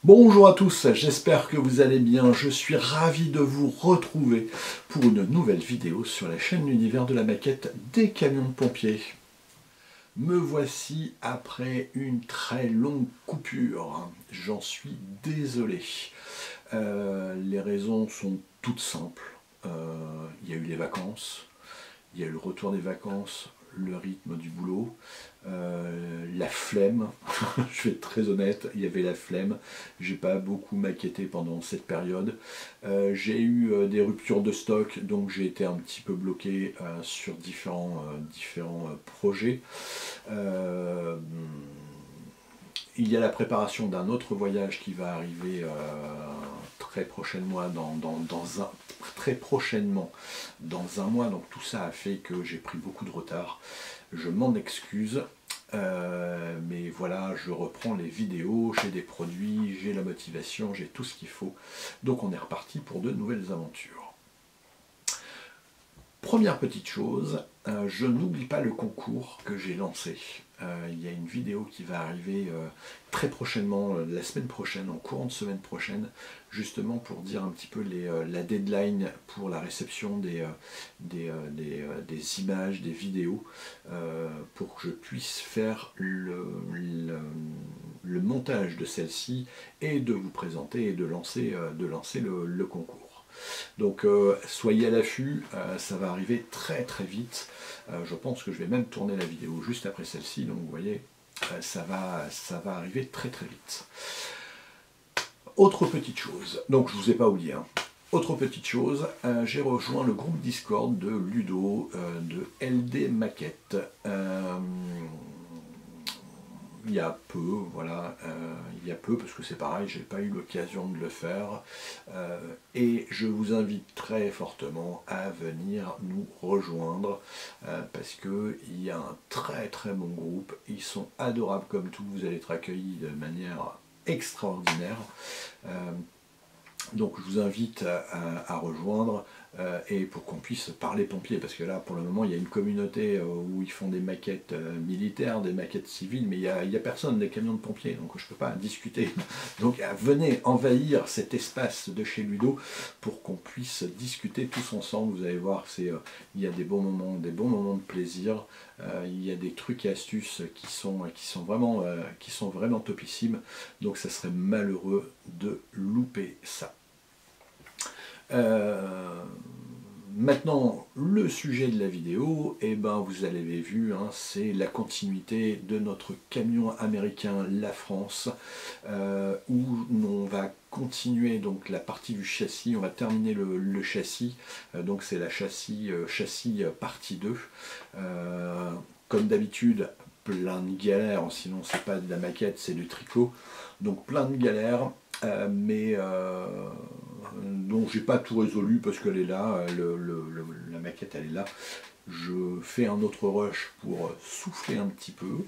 Bonjour à tous, j'espère que vous allez bien. Je suis ravi de vous retrouver pour une nouvelle vidéo sur la chaîne L'Univers de la maquette des camions de pompiers. Me voici après une très longue coupure. J'en suis désolé. Les raisons sont toutes simples. Il y a eu les vacances, il y a eu le retour des vacances, le rythme du boulot, la flemme, je vais être très honnête, il y avait la flemme, j'ai pas beaucoup maquetté pendant cette période, j'ai eu des ruptures de stock, donc j'ai été un petit peu bloqué sur différents projets. Euh, il y a la préparation d'un autre voyage qui va arriver très prochainement très prochainement dans un mois, donc tout ça a fait que j'ai pris beaucoup de retard. Je m'en excuse, mais voilà, je reprends les vidéos, j'ai des produits, j'ai la motivation, j'ai tout ce qu'il faut. Donc on est reparti pour de nouvelles aventures. Première petite chose, je n'oublie pas le concours que j'ai lancé. Il y a une vidéo qui va arriver très prochainement, la semaine prochaine, en courant de semaine prochaine, justement pour dire un petit peu la deadline pour la réception des images, des vidéos, pour que je puisse faire le montage de celle-ci et de vous présenter et de lancer le concours. Donc soyez à l'affût, ça va arriver très très vite. Je pense que je vais même tourner la vidéo juste après celle-ci, donc vous voyez, ça va arriver très très vite. Autre petite chose, donc je ne vous ai pas oublié, hein. Autre petite chose, j'ai rejoint le groupe Discord de Ludo, de LD Maquette. Il y a peu, voilà, il y a peu parce que c'est pareil, j'ai pas eu l'occasion de le faire, et je vous invite très fortement à venir nous rejoindre parce que il y a un très très bon groupe, ils sont adorables comme tout, vous allez être accueillis de manière extraordinaire. Donc je vous invite à rejoindre et pour qu'on puisse parler pompiers, parce que là pour le moment il y a une communauté où ils font des maquettes militaires, des maquettes civiles, mais il y a personne des camions de pompiers, donc je ne peux pas discuter. Donc venez envahir cet espace de chez Ludo pour qu'on puisse discuter tous ensemble. Vous allez voir, il y a des bons moments de plaisir, il y a des trucs et astuces qui sont vraiment topissimes, donc ça serait malheureux de louper ça. Maintenant, le sujet de la vidéo, eh ben, vous l'avez vu, hein, c'est la continuité de notre camion américain La France, où on va continuer donc la partie du châssis, on va terminer le châssis, donc c'est la châssis partie 2. Comme d'habitude, plein de galères, sinon c'est pas de la maquette, c'est du tricot, donc plein de galères, mais dont j'ai pas tout résolu parce qu'elle est là, la maquette elle est là. Je fais un autre rush pour souffler un petit peu,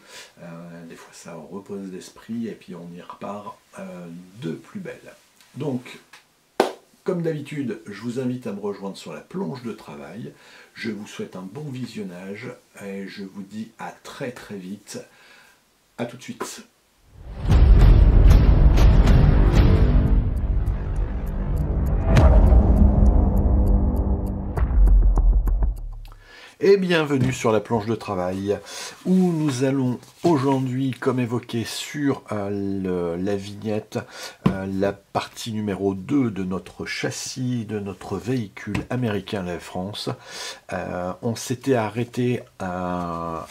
des fois ça repose l'esprit et puis on y repart de plus belle. Donc comme d'habitude, je vous invite à me rejoindre sur la planche de travail. Je vous souhaite un bon visionnage et je vous dis à très très vite. À tout de suite. Et bienvenue sur la planche de travail où nous allons aujourd'hui, comme évoqué sur la vignette, la partie numéro 2 de notre châssis, de notre véhicule américain La France. On s'était arrêté à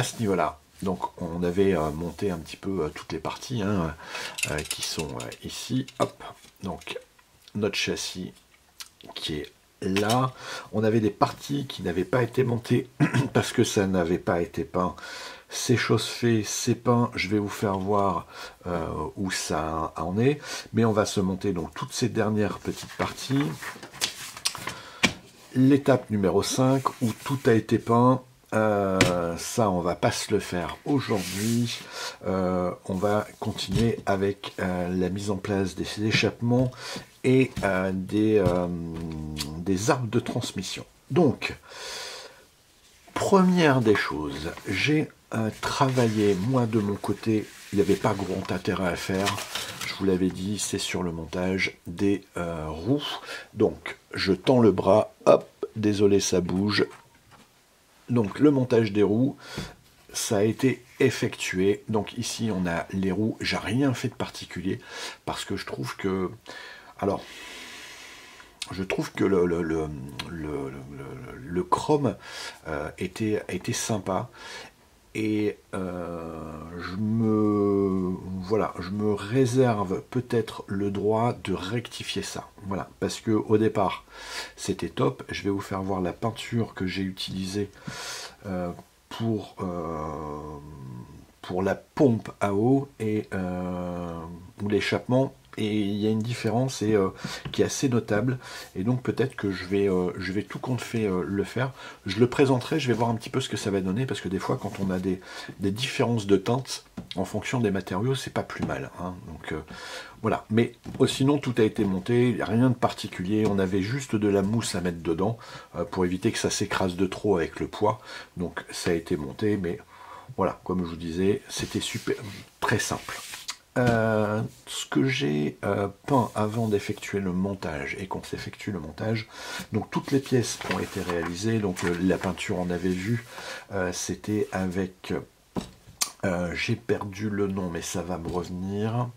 ce niveau-là. Donc on avait monté un petit peu toutes les parties hein, qui sont ici. Hop. Donc notre châssis qui est là, on avait des parties qui n'avaient pas été montées parce que ça n'avait pas été peint. C'est chose fait, c'est peint, je vais vous faire voir où ça en est, mais on va se monter donc toutes ces dernières petites parties. L'étape numéro 5 où tout a été peint. Ça on va pas se le faire aujourd'hui, on va continuer avec la mise en place des échappements et des arbres de transmission. Donc première des choses, j'ai travaillé moi de mon côté il n'y avait pas grand intérêt à faire. Je vous l'avais dit, c'est sur le montage des roues. Donc, je tends le bras, hop, désolé, ça bouge. Donc, le montage des roues, ça a été effectué. Donc, ici, on a les roues. J'ai rien fait de particulier parce que je trouve que... Alors, je trouve que le chrome était sympa. Et je me réserve peut-être le droit de rectifier ça. Voilà, parce que au départ, c'était top. Je vais vous faire voir la peinture que j'ai utilisée pour la pompe à eau et ou l'échappement. Et il y a une différence qui est assez notable. Et donc peut-être que je vais tout compte fait le faire. Je le présenterai, je vais voir un petit peu ce que ça va donner. Parce que des fois, quand on a des différences de teintes, en fonction des matériaux, c'est pas plus mal. Hein. Donc voilà. Mais sinon, tout a été monté. Rien de particulier. On avait juste de la mousse à mettre dedans. Pour éviter que ça s'écrase de trop avec le poids. Donc ça a été monté. Mais voilà, comme je vous disais, c'était super, très simple. Ce que j'ai peint avant d'effectuer le montage et qu'on s'effectue le montage, donc toutes les pièces ont été réalisées. Donc la peinture, on avait vu, c'était avec j'ai perdu le nom mais ça va me revenir,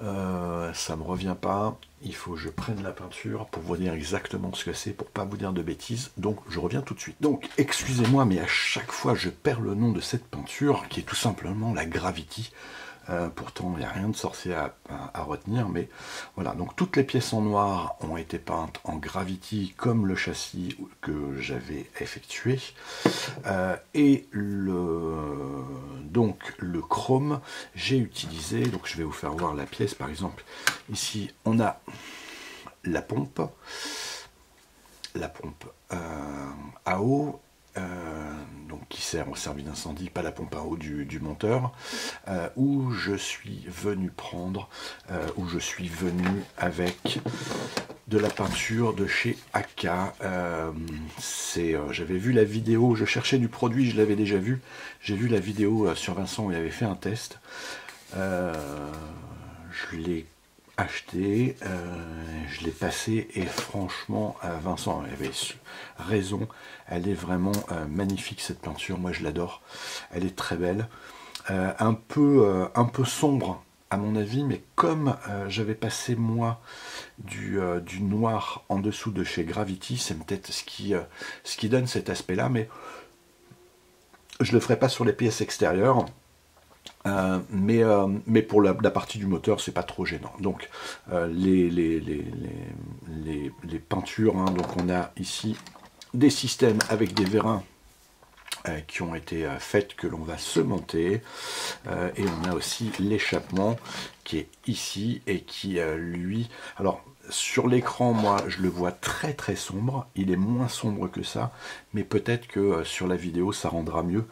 ça me revient pas, il faut que je prenne la peinture pour vous dire exactement ce que c'est, pour pas vous dire de bêtises, donc je reviens tout de suite. Donc excusez-moi, mais à chaque fois je perds le nom de cette peinture, qui est tout simplement la Gravity. Pourtant il n'y a rien de sorcier à retenir, mais voilà, donc toutes les pièces en noir ont été peintes en Gravity comme le châssis que j'avais effectué, et donc le chrome, j'ai utilisé, donc je vais vous faire voir la pièce. Par exemple ici on a la pompe à eau, donc qui sert au service d'incendie, pas la pompe à eau du monteur, où je suis venu prendre, où je suis venu avec de la peinture de chez AK. J'avais vu la vidéo, je cherchais du produit, je l'avais déjà vu, j'ai vu la vidéo sur Vincent où il avait fait un test, je l'ai acheté, je l'ai passé, et franchement Vincent avait raison, elle est vraiment magnifique cette peinture, moi je l'adore, elle est très belle, un peu sombre à mon avis, mais comme j'avais passé moi du noir en dessous de chez Gravity, c'est peut-être ce qui donne cet aspect là, mais je le ferai pas sur les pièces extérieures. Mais pour la partie du moteur, c'est pas trop gênant. Donc les peintures, hein, donc on a ici des systèmes avec des vérins qui ont été faites, que l'on va se monter, et on a aussi l'échappement qui est ici et qui lui, alors sur l'écran, moi je le vois très très sombre, il est moins sombre que ça, mais peut-être que sur la vidéo ça rendra mieux.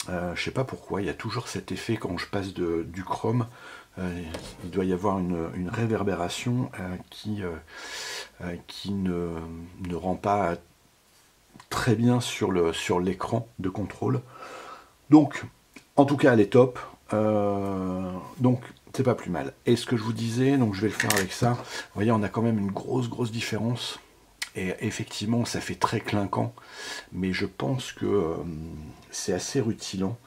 Je sais pas pourquoi, il y a toujours cet effet quand je passe du chrome, il doit y avoir une réverbération qui ne rend pas très bien sur l'écran de contrôle. Donc, en tout cas, elle est top. Donc, c'est pas plus mal. Et ce que je vous disais, donc je vais le faire avec ça. Vous voyez, on a quand même une grosse différence. Et effectivement, ça fait très clinquant, mais je pense que c'est assez rutilant.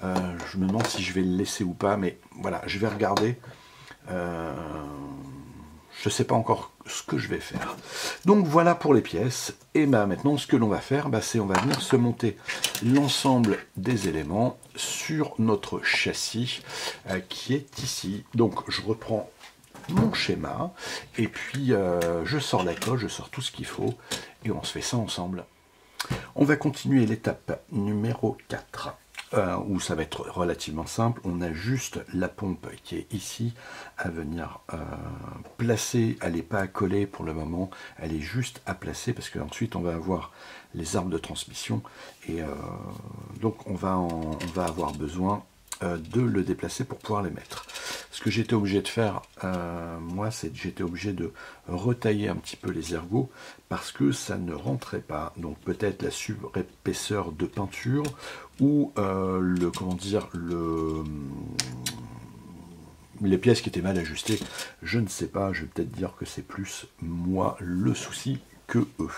Je me demande si je vais le laisser ou pas, mais voilà, je vais regarder. Je ne sais pas encore ce que je vais faire. Donc voilà pour les pièces. Et ben maintenant, ce que l'on va faire, c'est on va venir se monter l'ensemble des éléments sur notre châssis qui est ici. Donc je reprends mon schéma, et puis je sors la colle, je sors tout ce qu'il faut, et on se fait ça ensemble. On va continuer l'étape numéro 4, où ça va être relativement simple. On a juste la pompe qui est ici à venir placer. Elle n'est pas à coller pour le moment, elle est juste à placer, parce qu'ensuite on va avoir les arbres de transmission, et donc on va avoir besoin de le déplacer pour pouvoir les mettre. Ce que j'étais obligé de faire, moi, c'est que j'étais obligé de retailler un petit peu les ergots parce que ça ne rentrait pas. Donc peut-être la surépaisseur de peinture ou les pièces qui étaient mal ajustées, je ne sais pas, je vais peut-être dire que c'est plus moi le souci que eux.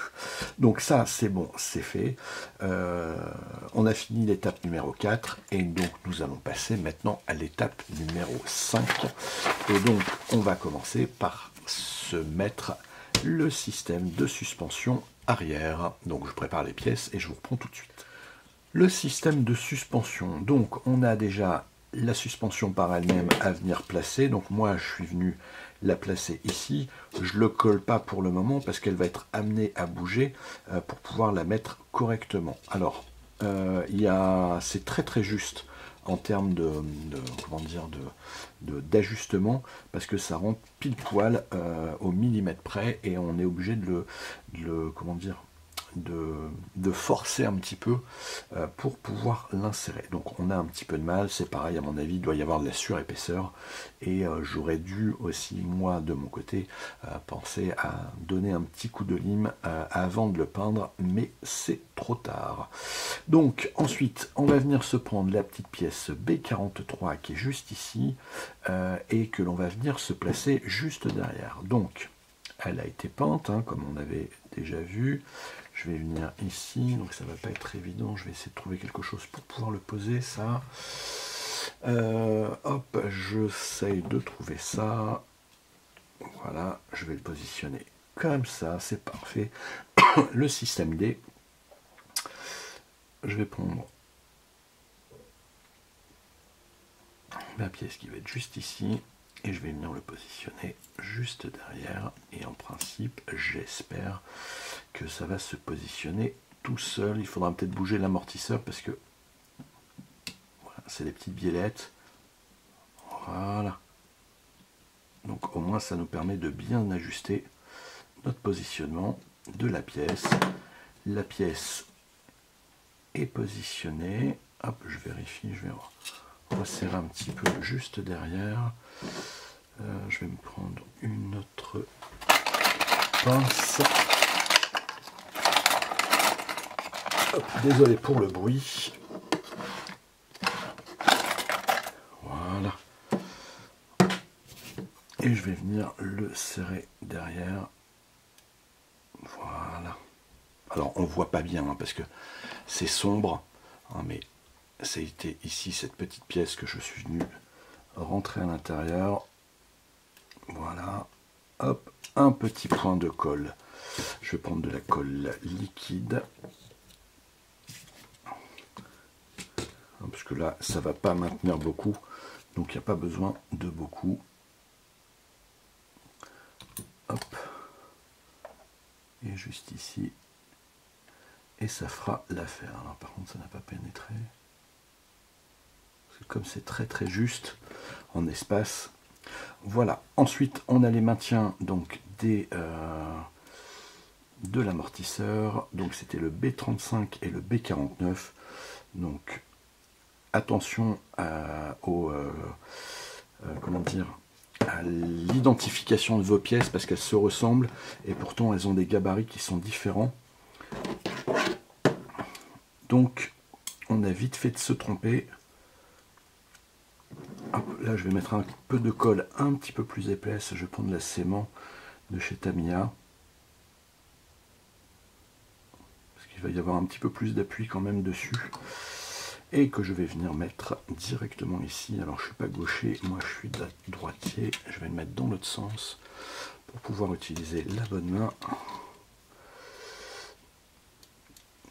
Donc ça, c'est bon, c'est fait. On a fini l'étape numéro 4 et donc nous allons passer maintenant à l'étape numéro 5. Et donc, on va commencer par se mettre le système de suspension arrière. Donc, je prépare les pièces et je vous reprends tout de suite. Le système de suspension, donc on a déjà la suspension par elle-même à venir placer. Donc moi, je suis venu la placer ici. Je ne le colle pas pour le moment parce qu'elle va être amenée à bouger pour pouvoir la mettre correctement. Alors, c'est très très juste en termes d'ajustement parce que ça rentre pile poil au millimètre près et on est obligé de forcer un petit peu pour pouvoir l'insérer. Donc on a un petit peu de mal, c'est pareil à mon avis, il doit y avoir de la surépaisseur et j'aurais dû aussi moi de mon côté penser à donner un petit coup de lime avant de le peindre, mais c'est trop tard. Donc ensuite on va venir se prendre la petite pièce B43 qui est juste ici et que l'on va venir se placer juste derrière. Donc elle a été peinte hein, comme on avait déjà vu. Je vais venir ici, donc ça va pas être évident. Je vais essayer de trouver quelque chose pour pouvoir le poser, ça. Hop, j'essaye de trouver ça. Voilà, je vais le positionner comme ça, c'est parfait. Le système D. Je vais prendre ma pièce qui va être juste ici. Et je vais venir le positionner juste derrière. Et en principe, j'espère que ça va se positionner tout seul. Il faudra peut-être bouger l'amortisseur parce que voilà, c'est des petites biellettes. Voilà. Donc au moins ça nous permet de bien ajuster notre positionnement de la pièce. La pièce est positionnée. Hop, je vérifie, je vais resserrer un petit peu juste derrière. Je vais me prendre une autre pince. Hop, désolé pour le bruit. Voilà. Et je vais venir le serrer derrière. Voilà. Alors on voit pas bien hein, parce que c'est sombre, hein, mais c'était ici cette petite pièce que je suis venu rentrer à l'intérieur. Voilà, hop, un petit point de colle. Je vais prendre de la colle liquide. Parce que là, ça ne va pas maintenir beaucoup. Donc, il n'y a pas besoin de beaucoup. Hop. Et juste ici. Et ça fera l'affaire. Alors, par contre, ça n'a pas pénétré. Parce que comme c'est très très juste en espace. Voilà, ensuite on a les maintiens donc de l'amortisseur, donc c'était le B35 et le B49, donc attention à l'identification de vos pièces parce qu'elles se ressemblent et pourtant elles ont des gabarits qui sont différents, donc on a vite fait de se tromper. Hop, là je vais mettre un peu de colle un petit peu plus épaisse, je vais prendre la Sément de chez Tamiya parce qu'il va y avoir un petit peu plus d'appui quand même dessus et que je vais venir mettre directement ici. Alors je suis pas gaucher, moi je suis droitier, je vais le mettre dans l'autre sens pour pouvoir utiliser la bonne main.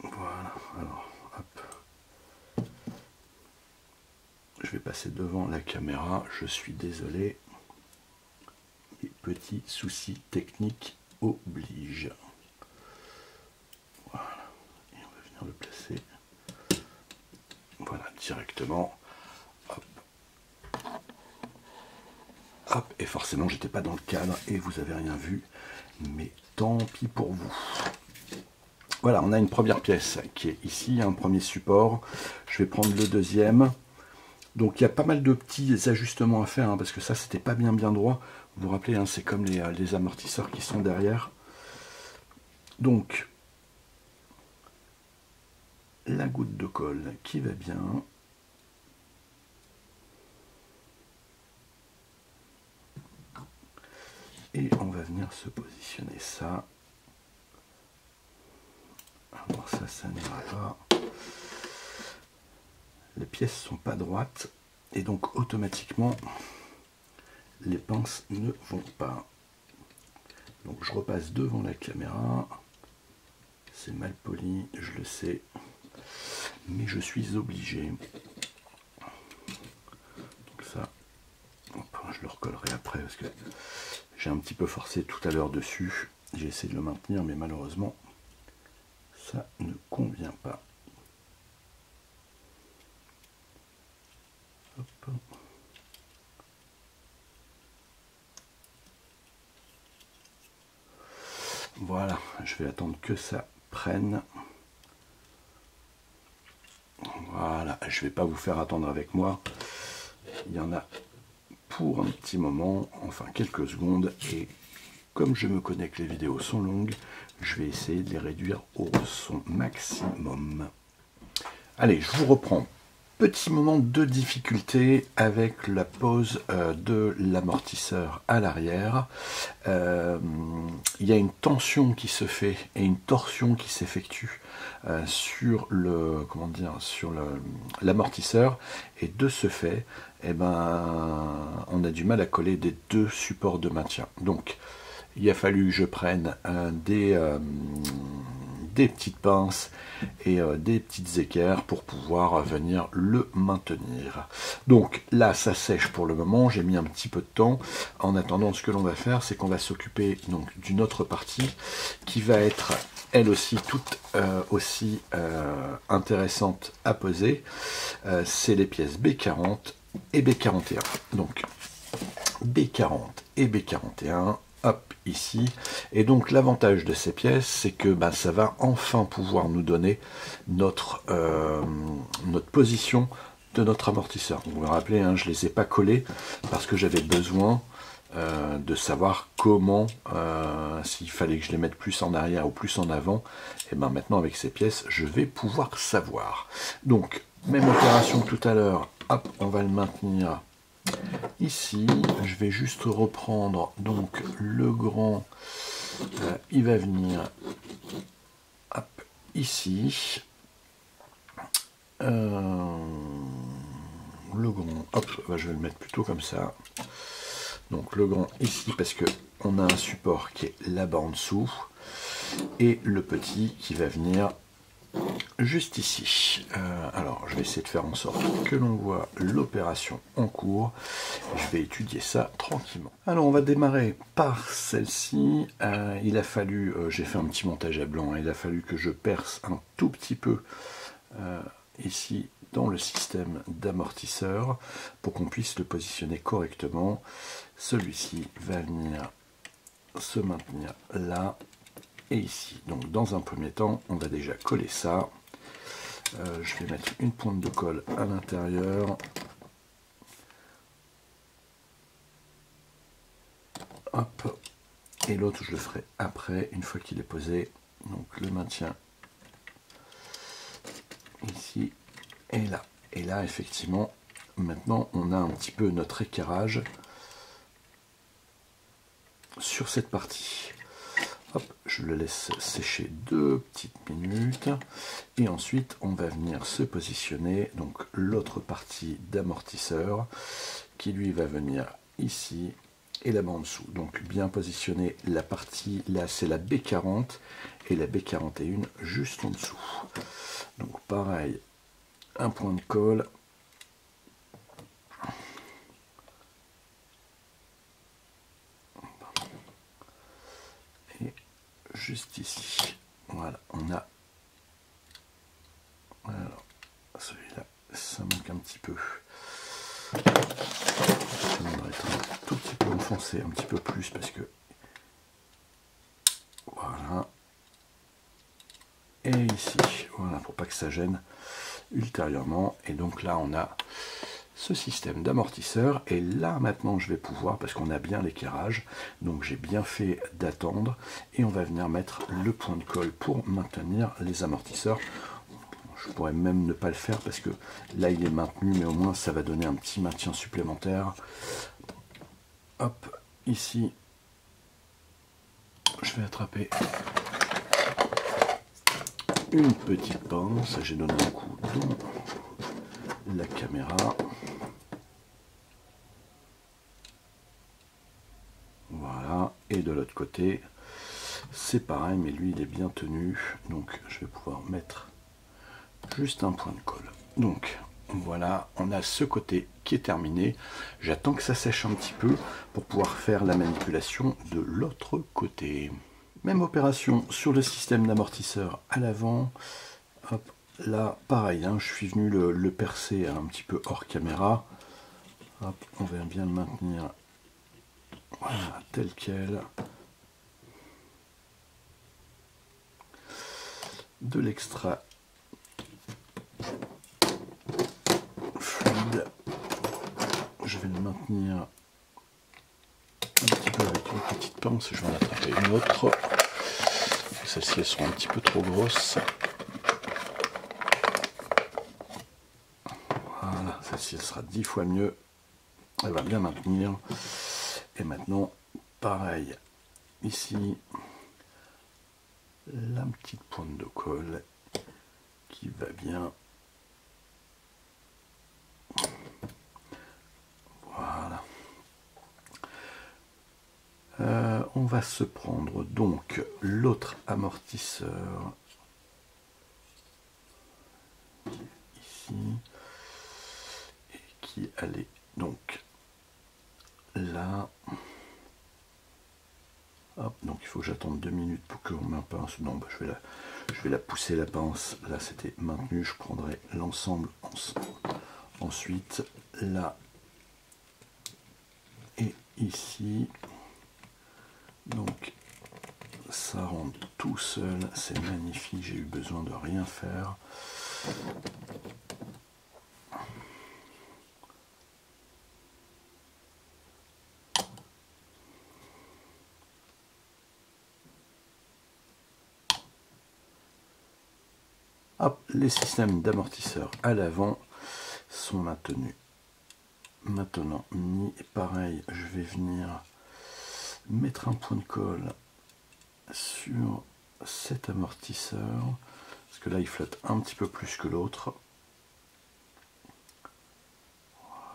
Voilà, alors je vais passer devant la caméra, je suis désolé, les petits soucis techniques obligent. Voilà, et on va venir le placer, voilà, directement, hop, hop, et forcément j'étais pas dans le cadre et vous avez rien vu, mais tant pis pour vous. Voilà, on a une première pièce qui est ici, un premier support, je vais prendre le deuxième. Donc il y a pas mal de petits ajustements à faire, hein, parce que ça c'était pas bien droit. Vous vous rappelez, hein, c'est comme les amortisseurs qui sont derrière. Donc la goutte de colle qui va bien. Et on va venir se positionner ça. Alors ça n'ira pas. Les pièces sont pas droites et donc automatiquement les pinces ne vont pas. Donc je repasse devant la caméra. C'est mal poli, je le sais, mais je suis obligé. Donc ça, je le recollerai après parce que j'ai un petit peu forcé tout à l'heure dessus. J'ai essayé de le maintenir, mais malheureusement, ça ne convient pas. Hop. Voilà, je vais attendre que ça prenne. Voilà, je ne vais pas vous faire attendre avec moi. Il y en a pour un petit moment, enfin quelques secondes, et comme je me connais que les vidéos sont longues, je vais essayer de les réduire au son maximum. Allez, je vous reprends. Petit moment de difficulté avec la pose de l'amortisseur à l'arrière. Il y a une tension qui se fait et une torsion qui s'effectue sur le sur l'amortisseur, et de ce fait, eh ben, on a du mal à coller des deux supports de maintien. Donc, il a fallu que je prenne des petites pinces et des petites équerres pour pouvoir venir le maintenir. Donc là, ça sèche pour le moment, j'ai mis un petit peu de temps. En attendant, ce que l'on va faire, c'est qu'on va s'occuper donc d'une autre partie qui va être elle aussi toute aussi intéressante à poser. C'est les pièces B40 et B41. Donc B40 et B41, hop, ici. Et donc l'avantage de ces pièces, c'est que ben, ça va enfin pouvoir nous donner notre position de notre amortisseur. Vous vous rappelez, hein, je ne les ai pas collés parce que j'avais besoin de savoir comment, s'il fallait que je les mette plus en arrière ou plus en avant. Et ben maintenant avec ces pièces, je vais pouvoir savoir. Donc, même opération que tout à l'heure, hop, on va le maintenir ici. Je vais juste reprendre donc le grand, il va venir hop, ici. Le grand, hop, je vais le mettre plutôt comme ça. Donc le grand ici parce que on a un support qui est là-bas en dessous, et le petit qui va venir juste ici. Alors je vais essayer de faire en sorte que l'on voit l'opération en cours. Je vais étudier ça tranquillement. Alors on va démarrer par celle-ci. Il a fallu, j'ai fait un petit montage à blanc, hein, il a fallu que je perce un tout petit peu ici dans le système d'amortisseur pour qu'on puisse le positionner correctement. Celui-ci va venir se maintenir là et ici. Donc dans un premier temps, on va déjà coller ça. Je vais mettre une pointe de colle à l'intérieur. Hop. Et l'autre, je le ferai après, une fois qu'il est posé. Donc le maintien ici et là. Et là, effectivement, maintenant, on a un petit peu notre équerrage sur cette partie. Hop, je le laisse sécher 2 petites minutes. Et ensuite, on va venir se positionner, donc l'autre partie d'amortisseur, qui lui va venir ici et là-bas en dessous. Donc bien positionner la partie, là c'est la B40 et la B41 juste en dessous. Donc pareil, un point de colle. Et juste ici. Voilà, on a... Alors, celui-là, ça manque un petit peu. Ça devrait être un tout petit peu enfoncé, un petit peu plus, parce que... Voilà. Et ici, voilà, pour pas que ça gêne ultérieurement. Et donc là, on a ce système d'amortisseur. Et là maintenant je vais pouvoir, parce qu'on a bien l'éclairage, donc j'ai bien fait d'attendre, et on va venir mettre le point de colle pour maintenir les amortisseurs. Je pourrais même ne pas le faire parce que là il est maintenu, mais au moins ça va donner un petit maintien supplémentaire. Hop, ici je vais attraper une petite pince, j'ai donné un coup dans la caméra. Voilà, et de l'autre côté, c'est pareil, mais lui il est bien tenu, donc je vais pouvoir mettre juste un point de colle. Donc voilà, on a ce côté qui est terminé. J'attends que ça sèche un petit peu pour pouvoir faire la manipulation de l'autre côté. Même opération sur le système d'amortisseur à l'avant. Hop, là pareil, hein, je suis venu le percer un petit peu hors caméra. Hop, on va bien le maintenir, voilà, tel quel. De l'extra fluide, je vais le maintenir un petit peu avec une petite pince, je vais en attraper une autre. Celles-ci elles seront un petit peu trop grosses. Voilà, celle-ci elle sera 10 fois mieux. Elle va bien maintenir. Et maintenant, pareil, ici, la petite pointe de colle qui va bien. Voilà. On va se prendre donc l'autre amortisseur ici et qui allait donc là. Hop, donc il faut que j'attende 2 minutes pour que ma pince. Non, bah, je vais la pousser la pince. Là c'était maintenu. Je prendrai l'ensemble ensuite là et ici. Donc ça rentre tout seul, c'est magnifique, j'ai eu besoin de rien faire. Hop, les systèmes d'amortisseurs à l'avant sont maintenus. Maintenant, pareil, je vais venir mettre un point de colle sur cet amortisseur, parce que là il flotte un petit peu plus que l'autre.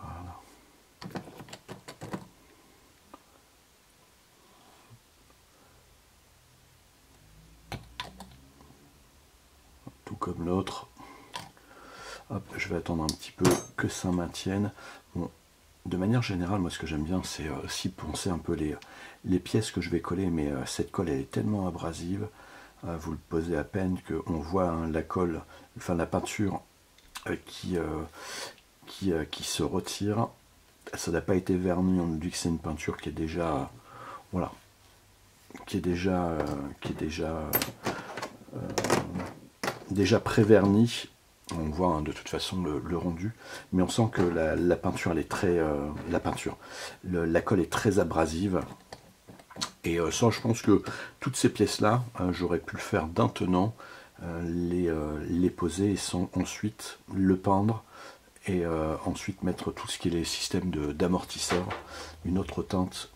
Voilà. Tout comme l'autre. Hop, je vais attendre un petit peu que ça maintienne. Bon, de manière générale, moi ce que j'aime bien, c'est aussi poncer un peu les pièces que je vais coller, mais cette colle elle est tellement abrasive, vous le posez à peine qu'on voit hein, la colle, enfin la peinture qui se retire. Ça n'a pas été verni, on nous dit que c'est une peinture qui est déjà, voilà, qui est déjà pré-vernie. On voit hein, de toute façon le rendu, mais on sent que la peinture elle est très, la colle est très abrasive. Et ça, je pense que toutes ces pièces-là, j'aurais pu le faire d'un tenant, les poser et sans ensuite le peindre et ensuite mettre tout ce qui est les systèmes d'amortisseurs, une autre teinte.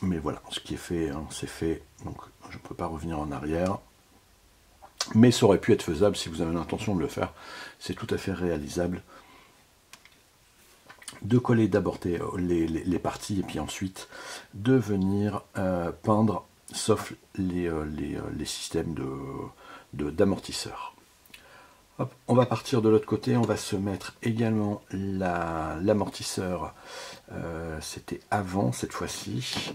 Mais voilà, ce qui est fait, hein, c'est fait, donc je ne peux pas revenir en arrière. Mais ça aurait pu être faisable si vous avez l'intention de le faire, c'est tout à fait réalisable. De coller d'abord les parties et puis ensuite de venir peindre, sauf les systèmes d'amortisseurs. On va partir de l'autre côté, on va se mettre également l'amortisseur, c'était avant cette fois-ci,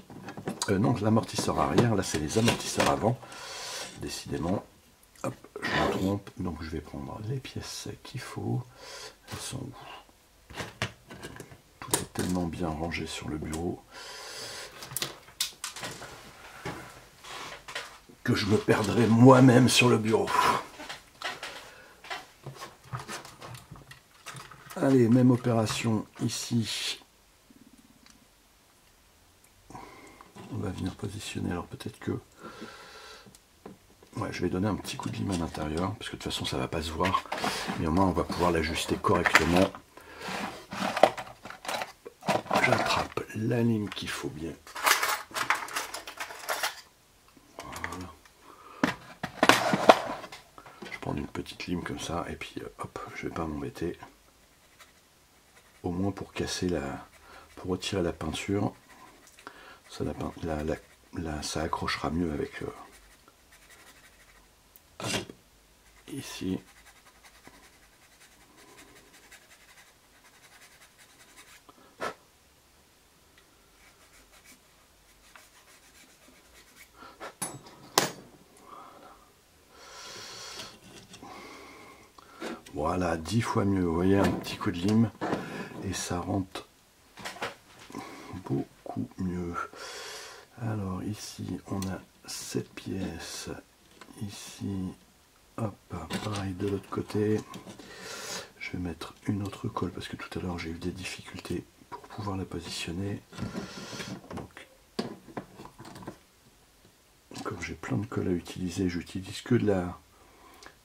non l'amortisseur arrière, là c'est les amortisseurs avant, décidément. Hop, je me trompe, donc je vais prendre les pièces qu'il faut. Elles sont où? Tout est tellement bien rangé sur le bureau que je me perdrai moi-même sur le bureau. Allez, même opération ici. On va venir positionner, alors peut-être que... Ouais, je vais donner un petit coup de lime à l'intérieur, parce que de toute façon ça va pas se voir. Mais au moins on va pouvoir l'ajuster correctement. J'attrape la lime qu'il faut bien. Voilà. Je prends une petite lime comme ça, et puis hop, je vais pas m'embêter. Au moins pour casser pour retirer la peinture, ça, ça accrochera mieux avec ici. Voilà, 10 fois mieux. Vous voyez, un petit coup de lime et ça rentre beaucoup mieux. Alors ici, on a cette pièce. Ici, hop, pareil de l'autre côté. Je vais mettre une autre colle parce que tout à l'heure j'ai eu des difficultés pour pouvoir la positionner. Donc, comme j'ai plein de colle à utiliser, j'utilise que de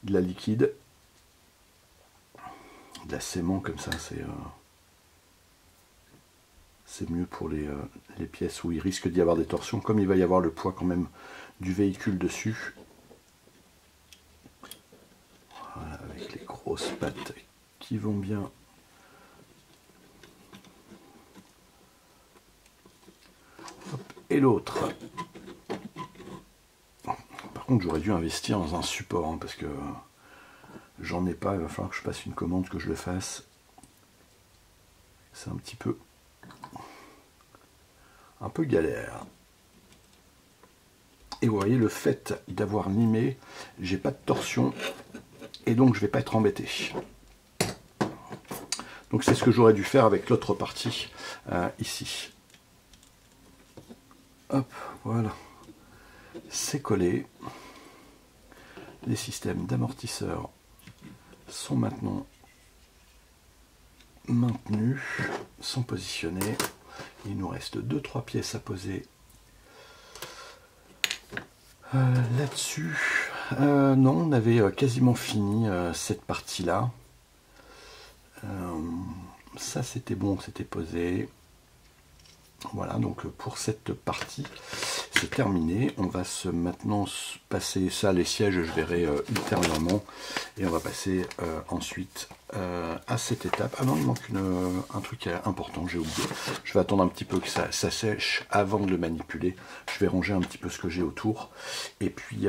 la liquide. De la sément comme ça, c'est mieux pour les pièces où il risque d'y avoir des torsions, comme il va y avoir le poids quand même du véhicule dessus. Voilà, avec les grosses pattes qui vont bien. Hop, et l'autre. Par contre, j'aurais dû investir dans un support, hein, parce que j'en ai pas, il va falloir que je passe une commande, que je le fasse. C'est un peu galère. Et vous voyez, le fait d'avoir limé, j'ai pas de torsion, et donc je vais pas être embêté. Donc c'est ce que j'aurais dû faire avec l'autre partie, ici. Hop, voilà. C'est collé. Les systèmes d'amortisseurs sont maintenant maintenus, sont positionnés. Il nous reste 2-3 pièces à poser là-dessus. Non, on avait quasiment fini cette partie-là. Ça c'était bon, c'était posé. Voilà, donc pour cette partie, c'est terminé. On va maintenant passer ça, les sièges, je verrai ultérieurement. Et on va passer ensuite à cette étape. Ah non, il manque un truc important, j'ai oublié. Je vais attendre un petit peu que ça sèche avant de le manipuler. Je vais ranger un petit peu ce que j'ai autour. Et puis,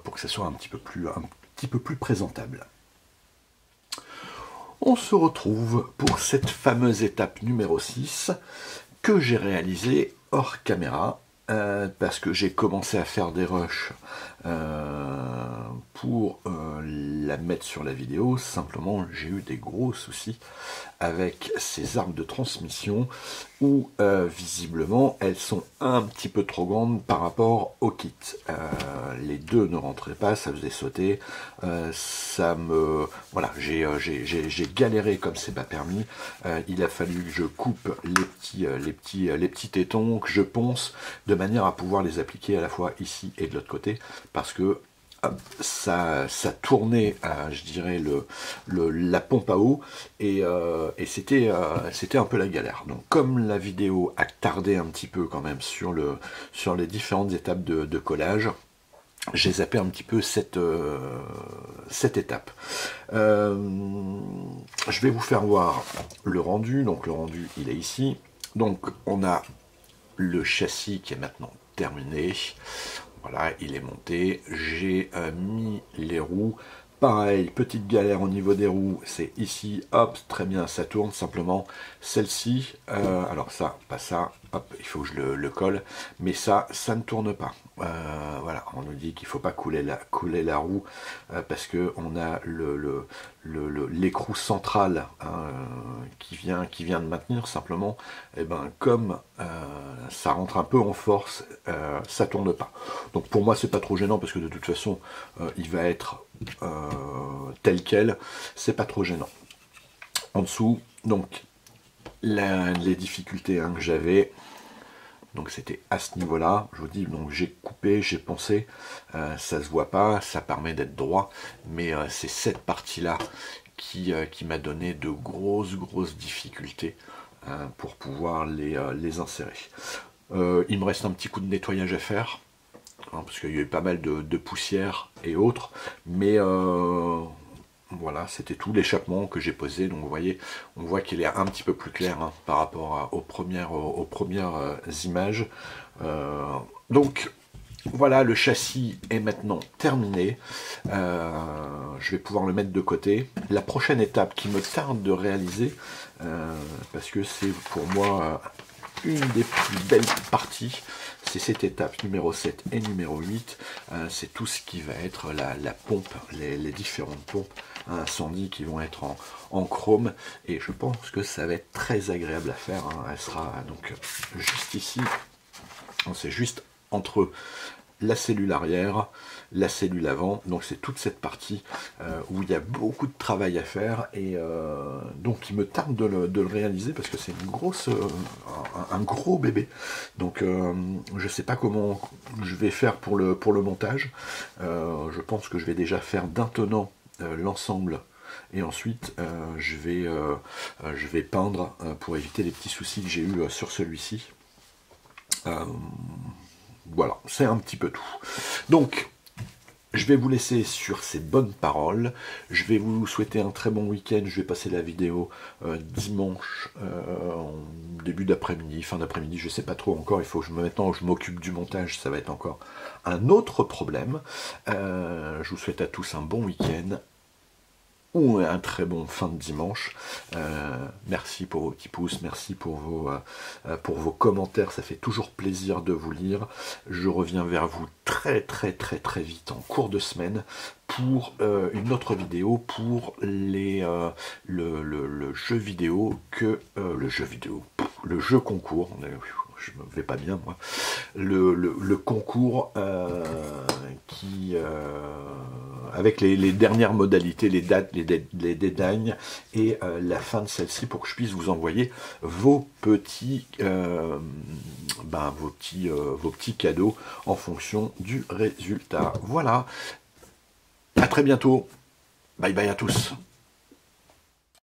pour que ça soit un petit peu plus présentable. On se retrouve pour cette fameuse étape numéro 6 que j'ai réalisée hors caméra parce que j'ai commencé à faire des rushs pour la mettre sur la vidéo. Simplement, j'ai eu des gros soucis avec ces armes de transmission où visiblement elles sont un petit peu trop grandes par rapport au kit. Les deux ne rentraient pas, ça faisait sauter. Voilà, j'ai galéré comme c'est pas permis. Il a fallu que je coupe les petits tétons, que je ponce de manière à pouvoir les appliquer à la fois ici et de l'autre côté, parce que ça tournait, je dirais, la pompe à eau, et c'était un peu la galère. Donc comme la vidéo a tardé un petit peu quand même sur les différentes étapes de collage, j'ai zappé un petit peu cette étape. Je vais vous faire voir le rendu. Donc le rendu, il est ici. Donc on a le châssis qui est maintenant terminé. Voilà, il est monté. J'ai mis les roues. Pareil, petite galère au niveau des roues, c'est ici, hop, très bien, ça tourne. Simplement, celle-ci, alors ça, pas ça, hop, il faut que je le colle, mais ça ne tourne pas. Voilà, on nous dit qu'il ne faut pas couler la roue parce que on a l'écrou central qui vient de maintenir. Simplement, et ben, comme ça rentre un peu en force, ça tourne pas. Donc pour moi, c'est pas trop gênant parce que de toute façon, il va être tel quel, c'est pas trop gênant. En dessous, donc, les difficultés que j'avais, donc c'était à ce niveau-là, je vous dis, donc j'ai coupé, j'ai poncé, ça se voit pas, ça permet d'être droit, mais c'est cette partie-là qui m'a donné de grosses difficultés pour pouvoir les insérer. Il me reste un petit coup de nettoyage à faire, hein, parce qu'il y a eu pas mal de poussière et autres, mais voilà, c'était tout l'échappement que j'ai posé. Donc vous voyez, on voit qu'il est un petit peu plus clair hein, par rapport aux premières images. Donc voilà, le châssis est maintenant terminé. Je vais pouvoir le mettre de côté. La prochaine étape qui me tarde de réaliser, parce que c'est pour moi une des plus belles parties, c'est cette étape numéro 7 et numéro 8, c'est tout ce qui va être la pompe, les différentes pompes à incendie qui vont être en chrome, et je pense que ça va être très agréable à faire, hein. Elle sera donc juste ici, c'est juste entre la cellule arrière, la cellule avant, donc c'est toute cette partie où il y a beaucoup de travail à faire, et donc il me tarde de le réaliser parce que c'est une grosse, un gros bébé, donc je sais pas comment je vais faire pour le montage. Je pense que je vais déjà faire d'un tenant l'ensemble, et ensuite je vais peindre pour éviter les petits soucis que j'ai eu sur celui-ci. Voilà, c'est un petit peu tout. Donc, je vais vous laisser sur ces bonnes paroles. Je vais vous souhaiter un très bon week-end. Je vais passer la vidéo dimanche, en début d'après-midi, fin d'après-midi, je ne sais pas trop encore. Il faut que maintenant je m'occupe du montage, ça va être encore un autre problème. Je vous souhaite à tous un bon week-end ou un très bon fin de dimanche. Merci pour vos petits pouces, merci pour vos commentaires, ça fait toujours plaisir de vous lire. Je reviens vers vous très vite en cours de semaine pour une autre vidéo pour le jeu vidéo le jeu concours. Je me vais pas bien moi, le concours avec les dernières modalités, les dates, les deadlines et la fin de celle-ci pour que je puisse vous envoyer vos petits cadeaux en fonction du résultat. Voilà, à très bientôt, bye bye à tous.